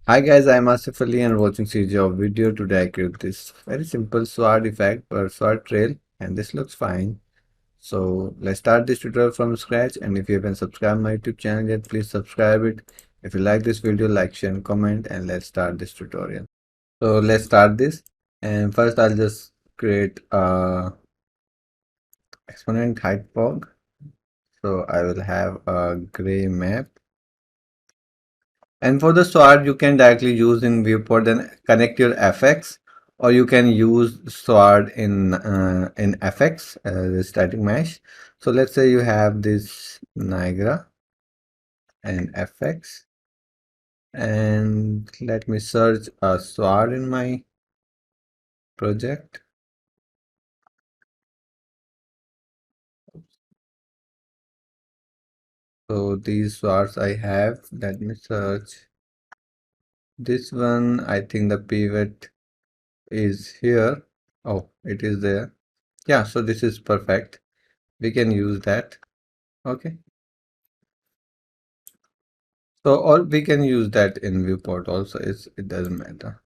Hi guys, I'm Asif Ali and watching CGHOW video. Today I created this very simple sword effect or sword trail and this looks fine. So let's start this tutorial from scratch, and if you haven't subscribed my YouTube channel yet, please subscribe it. If you like this video, like, share and comment, and let's start this tutorial. So let's start this, and first I'll just create a exponent height fog. So I will have a gray map. And for the sword, you can directly use in viewport and connect your FX, or you can use sword in FX, the static mesh. So let's say you have this Niagara and FX, and let me search a sword in my project. So these swords I have. Let me search this one. I think the pivot is here. Oh, it is there. Yeah, so this is perfect. We can use that. Okay. So or we can use that in viewport also. It doesn't matter.